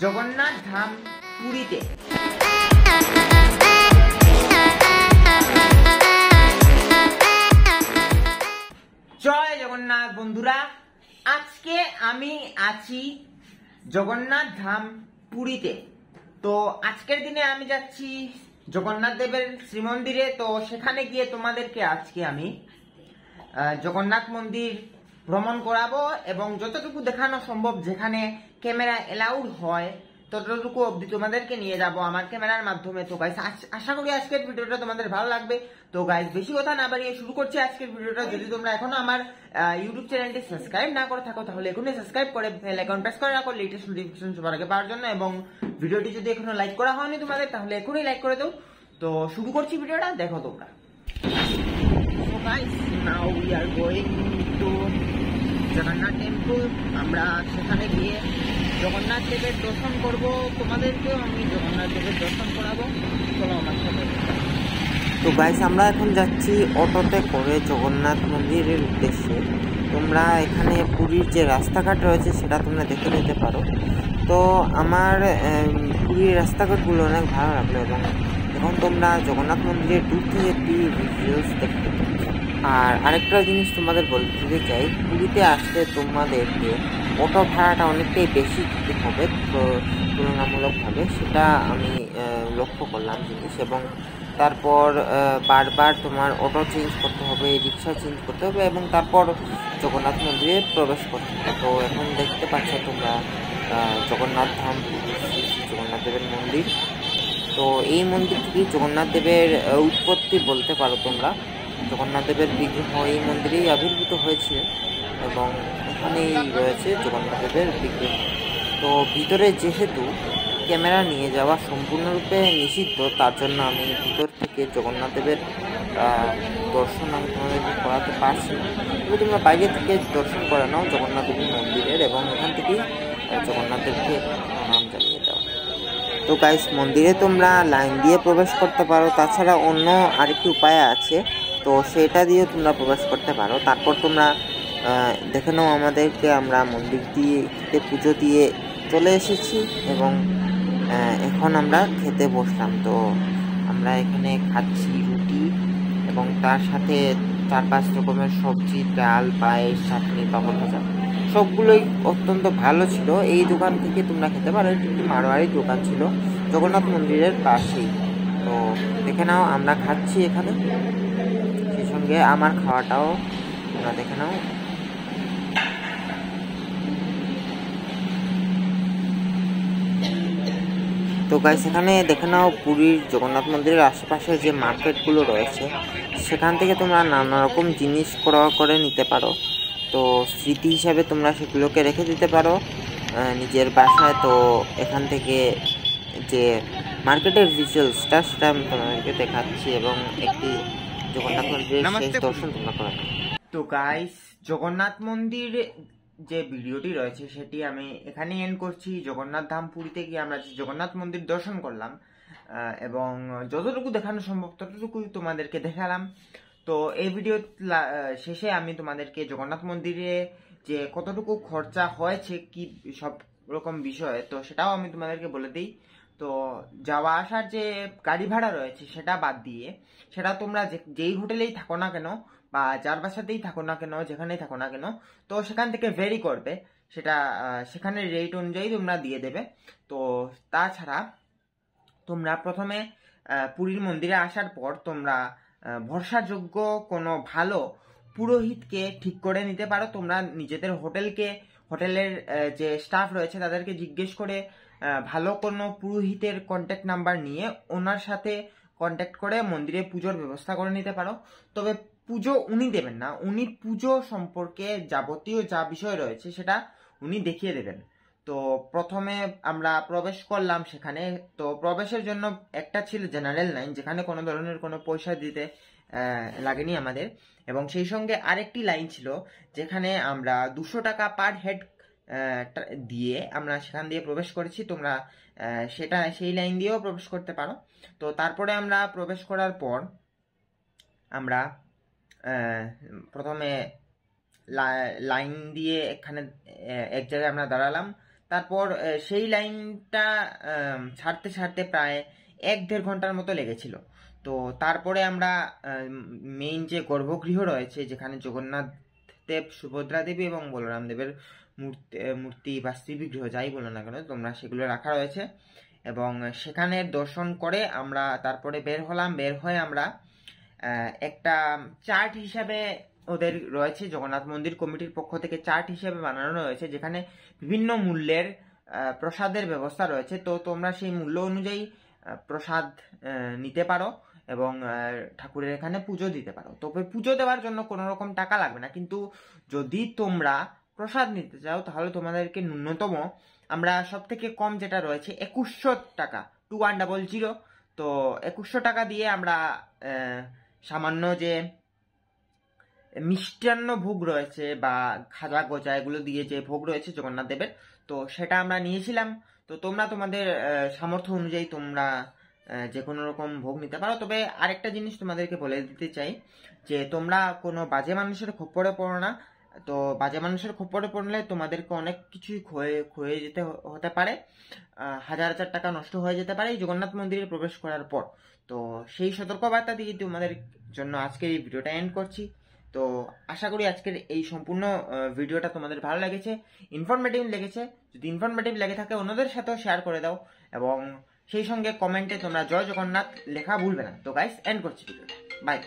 জগন্নাথ ধাম পুরীতে। জয় জগন্নাথ বন্ধুরা, আজকে আমি আছি জগন্নাথ ধাম পুরীতে। তো আজকের দিনে আমি যাচ্ছি জগন্নাথ দেবের শ্রীমন্দিরে। তো সেখানে গিয়ে তোমাদেরকে আজকে আমি জগন্নাথ মন্দির ভ্রমণ করাবো এবং যতটুকু দেখানো সম্ভব, যেখানে ক্যামেরা এলাউড হয় ততটুকু অবধি তোমাদেরকে নিয়ে যাব আমার ক্যামেরার মাধ্যমে। তো গাইস, আশা করি আজকের ভিডিওটা তোমাদের ভালো লাগবে। তো গাইস, বেশি কথা না বাড়িয়ে শুরু করছি আজকের ভিডিওটা। যদি তোমরা এখনো আমার ইউটিউব চ্যানেলটি সাবস্ক্রাইব না করে থাকো তাহলে এখনই সাবস্ক্রাইব করে বেল আইকন প্রেস করে রাখো লেটেস্ট নোটিফিকেশন সবার আগে পাওয়ার জন্য। এবং ভিডিওটি যদি এখনো লাইক করা হয়নি তোমাদের তাহলে এখনই লাইক করে দাও। তো শুরু করছি ভিডিওটা, দেখো তোমরা। So guys, now we are going to Jagannath temple. আমরা সেখানে গিয়ে জগন্নাথ দেবের দর্শন করব, তোমাদেরকেও আমি জগন্নাথ দেবের দর্শন করাবো। চলো আমার সাথে। তো গাইস, আমরা এখন যাচ্ছি অটোতে করে জগন্নাথ মন্দিরের উদ্দেশ্যে। তোমরা এখানে পুরীর যে রাস্তাঘাট রয়েছে সেটা তোমরা দেখে নিতে পারো। তো আমার পুরীর রাস্তাঘাটগুলো অনেক ভালো লাগলো এবং এখন তোমরা জগন্নাথ মন্দিরের দূর থেকে একটি ভিডিওস দেখতে পাচ্ছ। আর আরেকটা জিনিস তোমাদের বলতে দিতে চাই, পুরীতে আসলে তোমাদেরকে অটো ভাড়াটা অনেকটাই বেশি দিতে হবে তুলনামূলকভাবে, সেটা আমি লক্ষ্য করলাম জিনিস। এবং তারপর বারবার তোমার অটো চেঞ্জ করতে হবে, রিক্সা চেঞ্জ করতে হবে এবং তারপর জগন্নাথ মন্দিরে প্রবেশ করতে হবে। তো এখন দেখতে পাচ্ছ তোমরা জগন্নাথ ধাম, জগন্নাথ দেবের মন্দির। তো এই মন্দির থেকেই জগন্নাথ দেবের উৎপত্তি বলতে পারো তোমরা। জগন্নাথ দেবের বিগ্রহ এই মন্দিরেই আবির্ভূত হয়েছিল এবং এখানেই রয়েছে জগন্নাথ দেবের বিগ্রহ। তো ভিতরে যেহেতু ক্যামেরা নিয়ে যাওয়া সম্পূর্ণরূপে নিষিদ্ধ, তার জন্য আমি ভিতর থেকে জগন্নাথ দেবের দর্শন আমি তোমাদেরকে করাতে পারছি না। তবে তোমরা বাইরে থেকে দর্শন করে নাও জগন্নাথ দেবের মন্দিরের এবং এখান থেকেই জগন্নাথ দেবকে প্রণাম জানিয়ে দাও। তো গাইস, মন্দিরে তোমরা লাইন দিয়ে প্রবেশ করতে পারো, তাছাড়া অন্য আরেকটি উপায় আছে, তো সেটা দিয়ে তোমরা প্রবেশ করতে পারো। তারপর তোমরা দেখে নাও আমাদেরকে, আমরা মন্দির দিয়ে পুজো দিয়ে চলে এসেছি এবং এখন আমরা খেতে বসলাম। তো আমরা এখানে খাচ্ছি রুটি এবং তার সাথে 4-5 রকমের সবজি, ডাল, পায়েস, চাটনি, পাঁপড় ভাজা, সবগুলোই অত্যন্ত ভালো ছিল। এই দোকান থেকে তোমরা খেতে পারো। এটি একটি মারোয়ারি দোকান ছিল জগন্নাথ মন্দিরের পাশেই। তো দেখে নাও আমরা খাচ্ছি এখানে, সেই সঙ্গে আমার খাওয়াটাও তোমরা দেখে নাও। তো গাইস, এখানে দেখে নাও পুরীর জগন্নাথ মন্দিরের আশেপাশে যে মার্কেটগুলো রয়েছে সেখান থেকে তোমরা নানা রকম জিনিস ক্রয় করে নিতে পারো। তো স্মৃতি হিসাবে তোমরা সেগুলোকে রেখে দিতে পারো নিজের বাসায়। তো এখান থেকে যে মার্কেটের ভিজুয়ালসটা সেটা আমি তোমাদেরকে দেখাচ্ছি এবং একটি জগন্নাথ মন্দিরের শেষ দর্শন তোমরা করো। তো গাইস, জগন্নাথ মন্দির যে ভিডিওটি রয়েছে সেটি আমি এখানেই এন্ড করছি। জগন্নাথ ধাম পুরীতে গিয়ে আমরা জগন্নাথ মন্দির দর্শন করলাম এবং যতটুকু দেখানো সম্ভব ততটুকুই তোমাদেরকে দেখালাম। তো এই ভিডিও শেষে আমি তোমাদেরকে জগন্নাথ মন্দিরে যে কতটুকু খরচা হয়েছে কি সব রকম বিষয়ে, তো সেটাও আমি তোমাদেরকে বলে দিই। তো যাওয়া আসার যে গাড়ি ভাড়া রয়েছে সেটা বাদ দিয়ে, সেটা তোমরা যেই হোটেলেই থাকো না কেন বা যার বাসাতেই থাকো না কেন, যেখানেই থাকো না কেন, তো সেখান থেকে ভ্যারি করবে, সেটা সেখানে রেট অনুযায়ী তোমরা দিয়ে দেবে। তো তাছাড়া তোমরা প্রথমে পুরীর মন্দিরে আসার পর তোমরা ভরসাযোগ্য কোনো ভালো পুরোহিতকে ঠিক করে নিতে পারো। তোমরা নিজেদের হোটেলের যে স্টাফ রয়েছে তাদেরকে জিজ্ঞেস করে ভালো কোনো পুরোহিতের কন্ট্যাক্ট নাম্বার নিয়ে ওনার সাথে কন্ট্যাক্ট করে মন্দিরে পুজোর ব্যবস্থা করে নিতে পারো। তবে পুজো উনি দেবেন না, উনি পুজো সম্পর্কে যাবতীয় যা বিষয় রয়েছে সেটা উনি দেখিয়ে দেবেন। তো প্রথমে আমরা প্রবেশ করলাম সেখানে। তো প্রবেশের জন্য একটা ছিল জেনারেল লাইন, যেখানে কোনো ধরনের কোনো পয়সা দিতে লাগেনি আমাদের, এবং সেই সঙ্গে আরেকটি লাইন ছিল যেখানে আমরা 200 টাকা পার হেড দিয়ে আমরা সেখান দিয়ে প্রবেশ করেছি। তোমরা সেই লাইন দিয়েও প্রবেশ করতে পারো। তো তারপরে আমরা প্রবেশ করার পর আমরা প্রথমে লাইন দিয়ে এখানে এক জায়গায় আমরা দাঁড়ালাম। তারপর সেই লাইনটা ছাড়তে ছাড়তে প্রায় 1-1.5 ঘন্টার মতো লেগেছিল। তো তারপরে আমরা মেইন যে গর্ভগৃহ রয়েছে, যেখানে জগন্নাথ দেব, সুভদ্রা দেবী এবং বলরাম দেবের মূর্তি বা শ্রীবিগ্রহ যাই বলো না কেন তোমরা, সেগুলো রাখা রয়েছে, এবং সেখানে দর্শন করে আমরা তারপরে বের হলাম। বের হয়ে আমরা একটা চার্ট হিসাবে, ওদের রয়েছে জগন্নাথ মন্দির কমিটির পক্ষ থেকে চার্ট হিসাবে বানানো রয়েছে, যেখানে বিভিন্ন মূল্যের প্রসাদের ব্যবস্থা রয়েছে। তো তোমরা সেই মূল্য অনুযায়ী প্রসাদ নিতে পারো এবং ঠাকুরের এখানে পুজো দিতে পারো। তবে পুজো দেওয়ার জন্য কোনো রকম টাকা লাগবে না, কিন্তু যদি তোমরা প্রসাদ নিতে চাও তাহলে তোমাদেরকে ন্যূনতম, আমরা সব থেকে কম যেটা রয়েছে 2100 টাকা, 2100, তো 2100 টাকা দিয়ে আমরা সামান্য যে মিষ্টান্ন ভোগ রয়েছে বা খাজা গজা এগুলো দিয়ে যে ভোগ রয়েছে জগন্নাথ দেবের, তো সেটা আমরা নিয়েছিলাম। তো তোমরা তোমাদের সামর্থ্য অনুযায়ী তোমরা যে কোনো রকম ভোগ নিতে পারো। তবে আরেকটা জিনিস তোমাদেরকে বলে দিতে চাই যে তোমরা কোনো বাজে মানুষের খপ্পরে পড়ো না। তো বাজে মানুষের খপ্পরে পড়লে তোমাদেরকে অনেক কিছুই ক্ষয়ে যেতে হতে পারে, 1000 টাকা নষ্ট হয়ে যেতে পারে এই জগন্নাথ মন্দিরে প্রবেশ করার পর। তো সেই সতর্কবার্তা দিয়ে তোমাদের জন্য আজকের এই ভিডিওটা এন্ড করছি। তো আশা করি আজকের এই সম্পূর্ণ ভিডিওটা তোমাদের ভালো লেগেছে, ইনফরমেটিভ লেগেছে। যদি ইনফরমেটিভ লেগে থাকে অন্যদের সাথেও শেয়ার করে দাও, এবং সেই সঙ্গে কমেন্টে তোমরা জয় জগন্নাথ লেখা ভুলবে না। তো গাইস, এন্ড করছি ভিডিওটা, বাই।